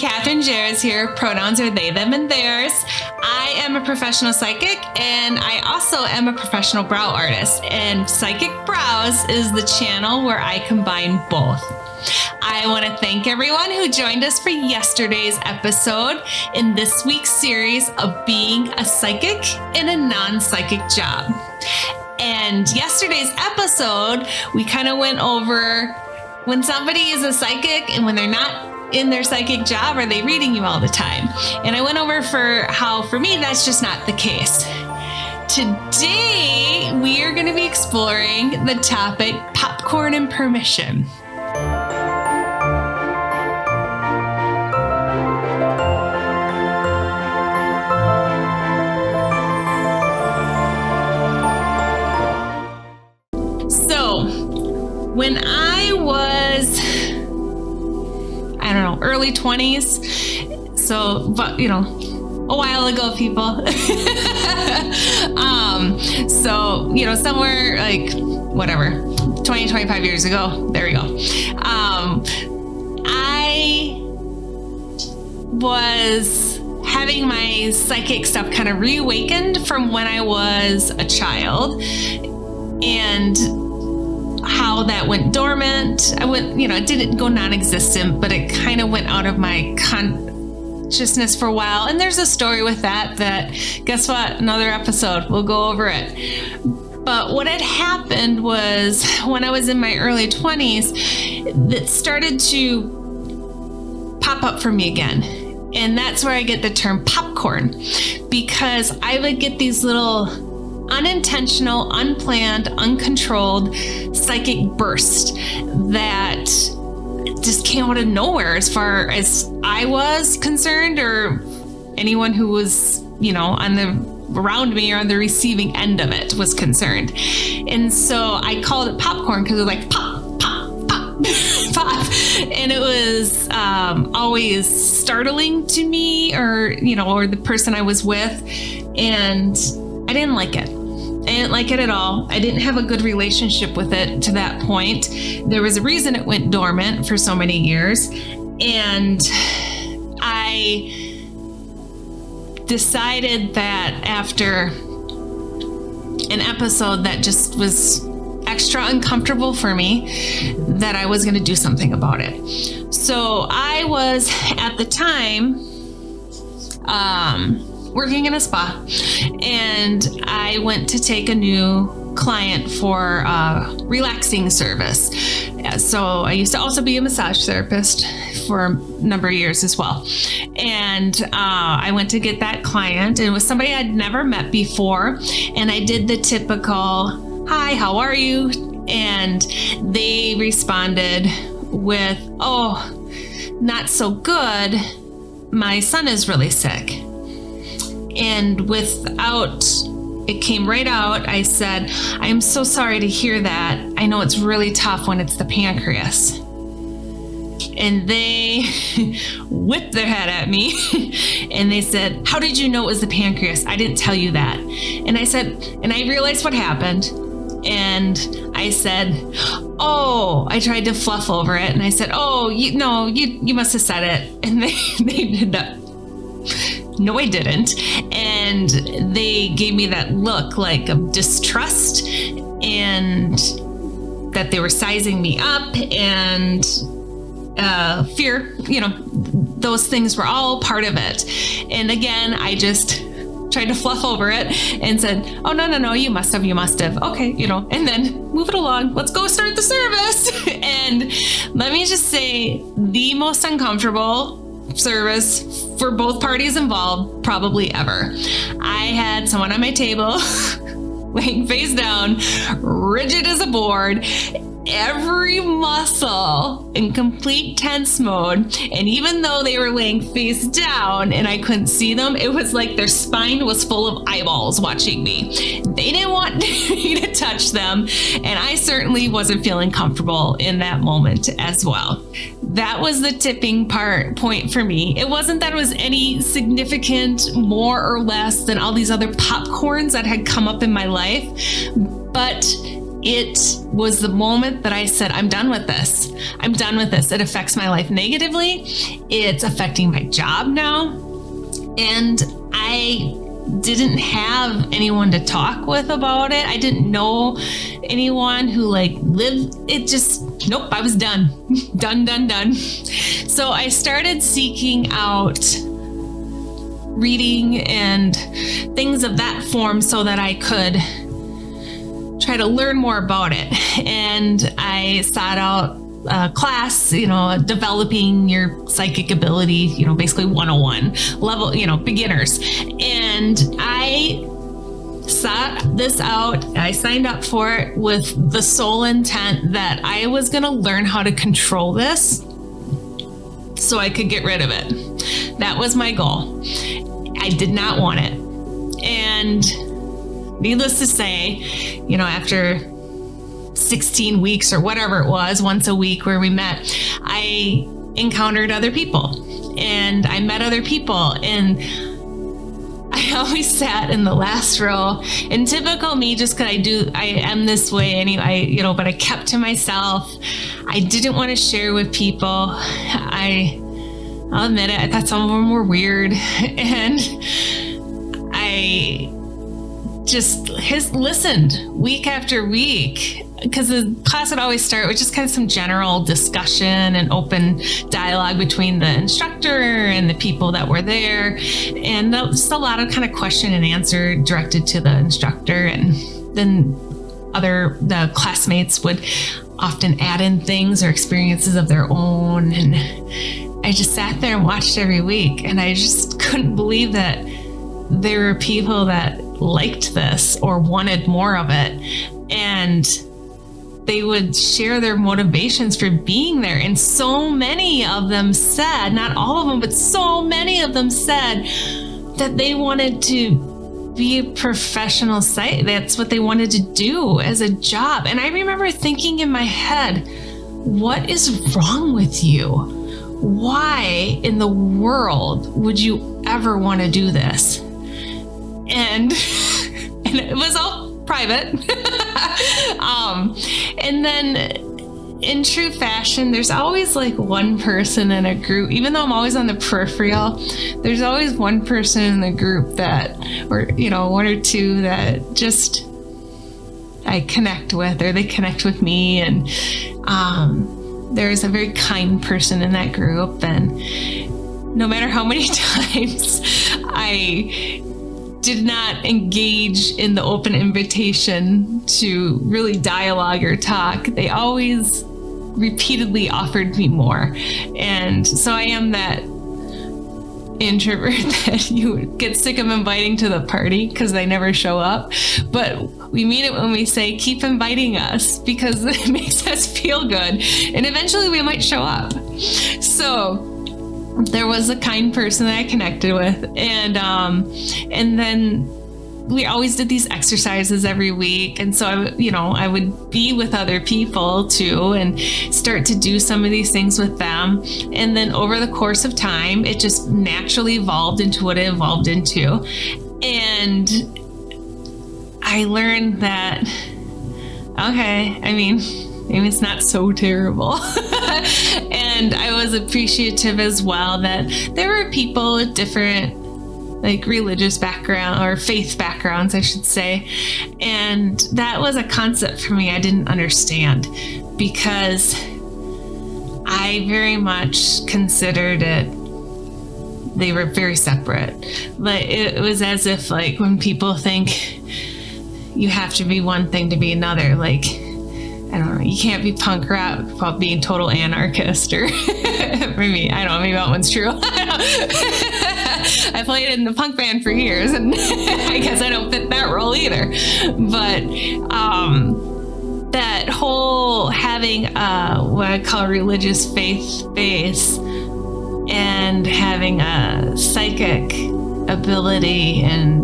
Catherine Jarez here. Pronouns are they, them, and theirs. I am a professional psychic, and I also am a professional brow artist. And Psychic Brows is the channel where I combine both. I want to thank everyone who joined us for yesterday's episode in this week's series of being a psychic in a non-psychic job. And yesterday's episode, we kind of went over when somebody is a psychic and when they're not in their psychic job, are they reading you all the time? And I went over for how, for me, that's just not the case. Today, we are going to be exploring the topic popcorn and permission. So, when I was early 20s. So, but a while ago, people. Somewhere like 20, 25 years ago. There we go. I was having my psychic stuff kind of reawakened from when I was a child, and how that went dormant. It didn't go non-existent, but it kind of went out of my consciousness for a while. And there's a story with that guess what? Another episode, we'll go over it. But what had happened was when I was in my early 20s, that started to pop up for me again. And that's where I get the term popcorn, because I would get these little unintentional, unplanned, uncontrolled psychic burst that just came out of nowhere as far as I was concerned, or anyone who was, around me or on the receiving end of it was concerned. And so I called it popcorn because it was like pop, pop, pop, pop. And it was always startling to me or the person I was with. And I didn't like it. I didn't like it at all. I didn't have a good relationship with it to that point. There was a reason it went dormant for so many years. And I decided that after an episode that just was extra uncomfortable for me, that I was going to do something about it. So I was at the time working in a spa, and I went to take a new client for a relaxing service. So I used to also be a massage therapist for a number of years as well. And I went to get that client, and it was somebody I'd never met before. And I did the typical, "Hi, how are you?" And they responded with, "Oh, not so good. My son is really sick." And it came right out. I said, "I am so sorry to hear that. I know it's really tough when it's the pancreas." And they whipped their head at me and they said, "How did you know it was the pancreas? I didn't tell you that." And I said, and I realized what happened. And I said, "Oh," I tried to fluff over it. And I said, "Oh, you must have said it." And they did that. No, I didn't. And they gave me that look like of distrust, and that they were sizing me up, and fear, those things were all part of it. And again, I just tried to fluff over it and said, "Oh, no, you must have. Okay, and then move it along. Let's go start the service." And let me just say, the most uncomfortable service for both parties involved probably ever. I had someone on my table laying face down, rigid as a board, every muscle in complete tense mode. And even though they were laying face down and I couldn't see them, it was like their spine was full of eyeballs watching me. They didn't want me to touch them, and I certainly wasn't feeling comfortable in that moment as well. That was the tipping point for me. It wasn't that it was any significant more or less than all these other popcorns that had come up in my life, but it was the moment that I said, I'm done with this. I'm done with this. It affects my life negatively. It's affecting my job now. And I didn't have anyone to talk with about it. I didn't know anyone who lived it. Just, nope, I was done. done. So I started seeking out reading and things of that form so that I could try to learn more about it. And I sought out a class, developing your psychic ability, basically 101 level, beginners. And I sought this out. I signed up for it with the sole intent that I was going to learn how to control this so I could get rid of it. That was my goal. I did not want it. And needless to say, after 16 weeks or whatever it was, once a week where we met, I encountered other people and I met other people, and I always sat in the last row. And typical me, just because I am this way anyway, but I kept to myself. I didn't want to share with people. I'll admit it, I thought some of them were weird. And I just listened week after week, because the class would always start with just kind of some general discussion and open dialogue between the instructor and the people that were there. And just a lot of kind of question and answer directed to the instructor. And then the classmates would often add in things or experiences of their own. And I just sat there and watched every week. And I just couldn't believe that there were people that liked this or wanted more of it. And they would share their motivations for being there. And so many of them said, not all of them, but so many of them said that they wanted to be a professional psychic. That's what they wanted to do as a job. And I remember thinking in my head, what is wrong with you? Why in the world would you ever want to do this? And it was all private. And then in true fashion, there's always one person in a group, even though I'm always on the peripheral, there's always one person in the group that, or, one or two that just I connect with, or they connect with me. And there's a very kind person in that group. And no matter how many times I did not engage in the open invitation to really dialogue or talk, they always repeatedly offered me more. And so I am that introvert that you get sick of inviting to the party because they never show up. But we mean it when we say, keep inviting us, because it makes us feel good. And eventually we might show up. So there was a kind person that I connected with. And then we always did these exercises every week. And so I would be with other people too and start to do some of these things with them. And then over the course of time, it just naturally evolved into what it evolved into. And I learned that, okay, maybe it's not so terrible. And I was appreciative as well that there were people with different religious background or faith backgrounds, I should say. And that was a concept for me I didn't understand, because I very much considered it, they were very separate. But it was as if when people think you have to be one thing to be another, I don't know, you can't be punk rock while being total anarchist, or for me, I don't know, maybe that one's true. I played in the punk band for years, and I guess I don't fit that role either. But that whole having what I call religious faith base and having a psychic ability and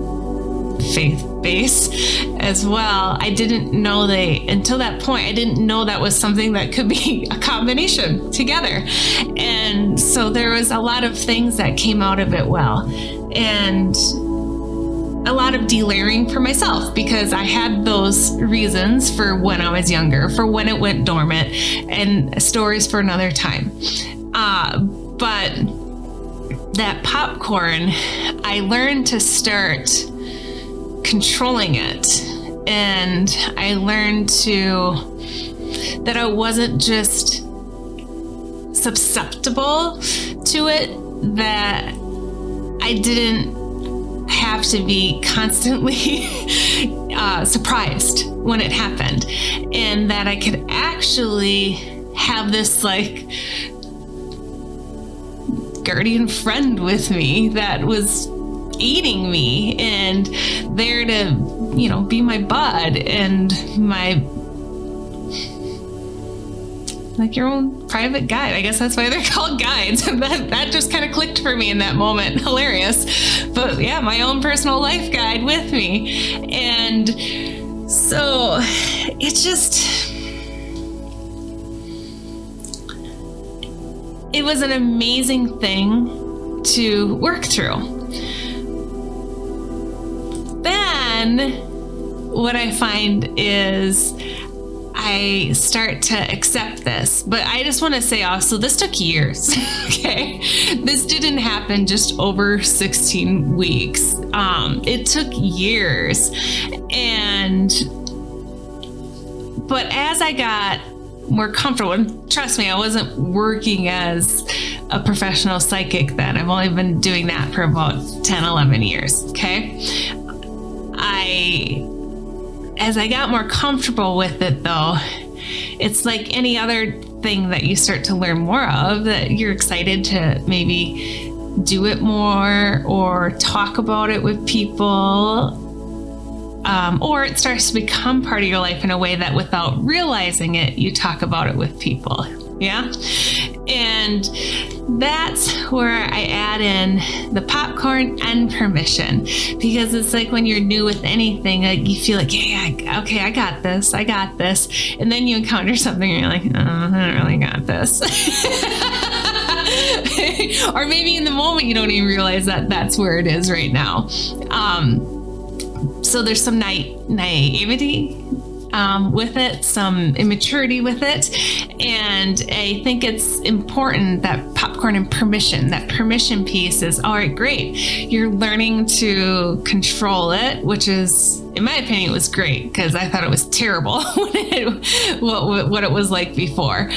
faith base as well, I didn't know until that point, I didn't know that was something that could be a combination together. And so there was a lot of things that came out of it well. And a lot of delayering for myself because I had those reasons for when I was younger, for when it went dormant, and stories for another time. But that popcorn, I learned to start controlling it. And I learned that I wasn't just susceptible to it, that I didn't have to be constantly surprised when it happened, and that I could actually have this like guardian friend with me that was aiding me and there to, be my bud and my, like your own private guide. I guess that's why they're called guides. that just kind of clicked for me in that moment. Hilarious. But yeah, my own personal life guide with me. And so it was an amazing thing to work through. Then what I find is I start to accept this, but I just want to say also, this took years. Okay. This didn't happen just over 16 weeks. It took years. But as I got more comfortable, and trust me, I wasn't working as a professional psychic then. I've only been doing that for about 10, 11 years. Okay. As I got more comfortable with it though, it's like any other thing that you start to learn more of, that you're excited to maybe do it more or talk about it with people. Or it starts to become part of your life in a way that without realizing it, you talk about it with people. Yeah. And that's where I add in the popcorn and permission, because it's like when you're new with anything, like you feel like, okay, I got this. And then you encounter something and you're like, I don't really got this. Or maybe in the moment, you don't even realize that that's where it is right now. So there's some naivety with it, some immaturity with it. And I think it's important that popcorn and permission, that permission piece is, all right, great. You're learning to control it, which is, in my opinion, it was great because I thought it was terrible what it was like before.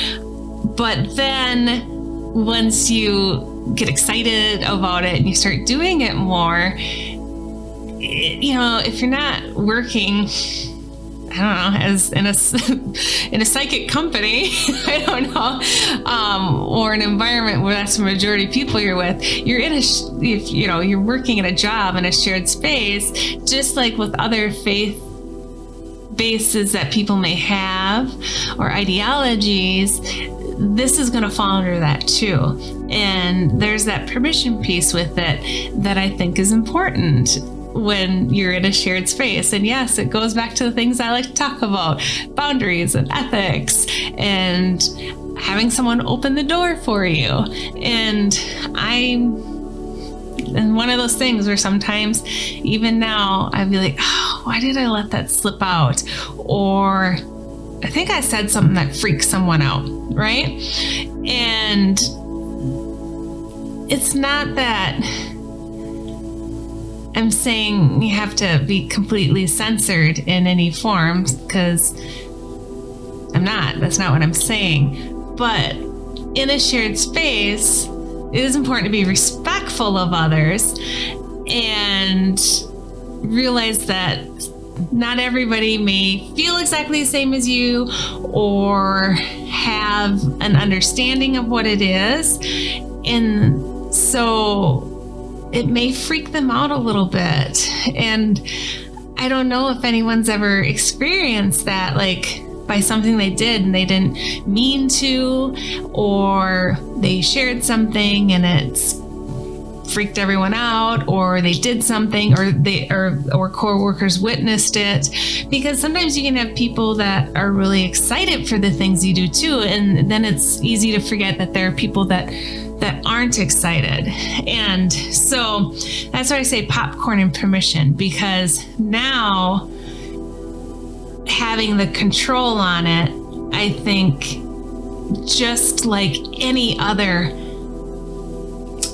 But then once you get excited about it and you start doing it more, if you're not working, I don't know, as in a psychic company, I don't know, or an environment where that's the majority of people you're with, you're working in a job in a shared space, just like with other faith bases that people may have or ideologies, this is going to fall under that too. And there's that permission piece with it that I think is important when you're in a shared space. And yes, it goes back to the things I like to talk about, boundaries and ethics and having someone open the door for you. And one of those things where sometimes even now I'd be like, oh, why did I let that slip out? Or I think I said something that freaked someone out, right? And it's not that I'm saying you have to be completely censored in any form, because I'm not. That's not what I'm saying. But in a shared space, it is important to be respectful of others and realize that not everybody may feel exactly the same as you or have an understanding of what it is. And so it may freak them out a little bit. And I don't know if anyone's ever experienced that, like by something they did and they didn't mean to, or they shared something and it's freaked everyone out, or they did something, or coworkers witnessed it. Because sometimes you can have people that are really excited for the things you do too, and then it's easy to forget that there are people that that aren't excited. And so that's why I say popcorn and permission, because now having the control on it, I think, just like any other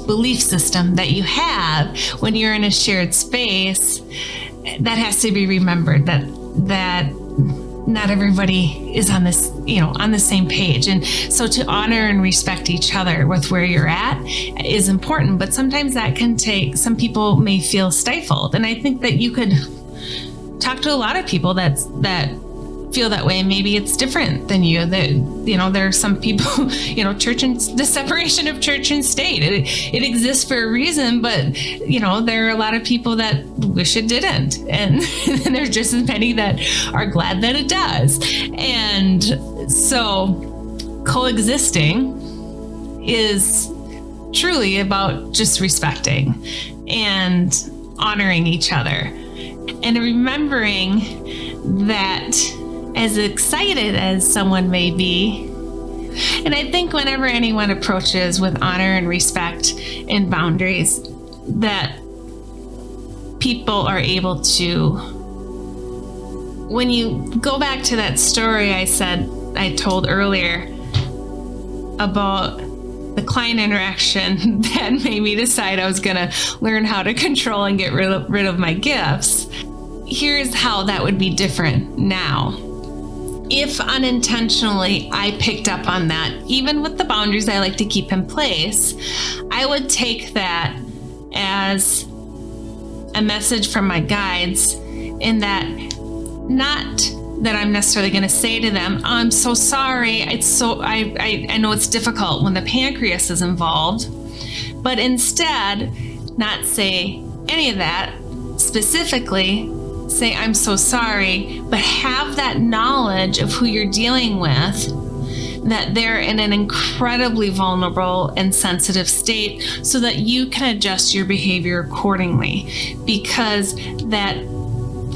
belief system that you have when you're in a shared space, that has to be remembered, that not everybody is on this, on the same page. And so to honor and respect each other with where you're at is important, but sometimes that can take, some people may feel stifled. And I think that you could talk to a lot of people that feel that way. Maybe it's different than you. That there are some people, church and the separation of church and state. It exists for a reason, but there are a lot of people that wish it didn't, and there's just as many that are glad that it does. And so, coexisting is truly about just respecting and honoring each other, and remembering that, as excited as someone may be, and I think whenever anyone approaches with honor and respect and boundaries, that people are able to, when you go back to that story I told earlier about the client interaction that made me decide I was going to learn how to control and get rid of my gifts, here's how that would be different now. If unintentionally I picked up on that, even with the boundaries I like to keep in place, I would take that as a message from my guides, in that, not that I'm necessarily going to say to them, I'm so sorry, I know it's difficult when the pancreas is involved, but instead not say any of that, specifically say, I'm so sorry, but have that knowledge of who you're dealing with, that they're in an incredibly vulnerable and sensitive state, so that you can adjust your behavior accordingly, because that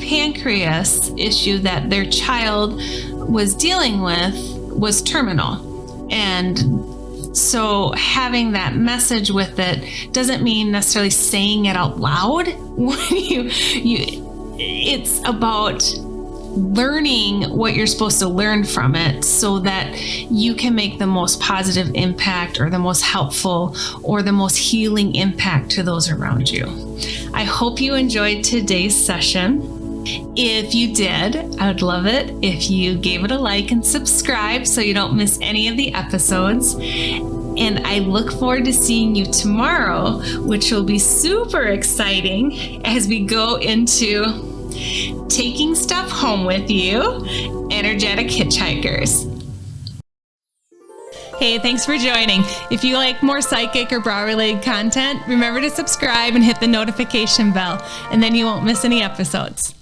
pancreas issue that their child was dealing with was terminal. And so having that message with it doesn't mean necessarily saying it out loud. When it's about learning what you're supposed to learn from it, so that you can make the most positive impact, or the most helpful, or the most healing impact to those around you. I hope you enjoyed today's session. If you did, I would love it if you gave it a like and subscribe so you don't miss any of the episodes. And I look forward to seeing you tomorrow, which will be super exciting as we go into taking stuff home with you, energetic hitchhikers. Hey, thanks for joining. If you like more psychic or bra-related content, remember to subscribe and hit the notification bell, and then you won't miss any episodes.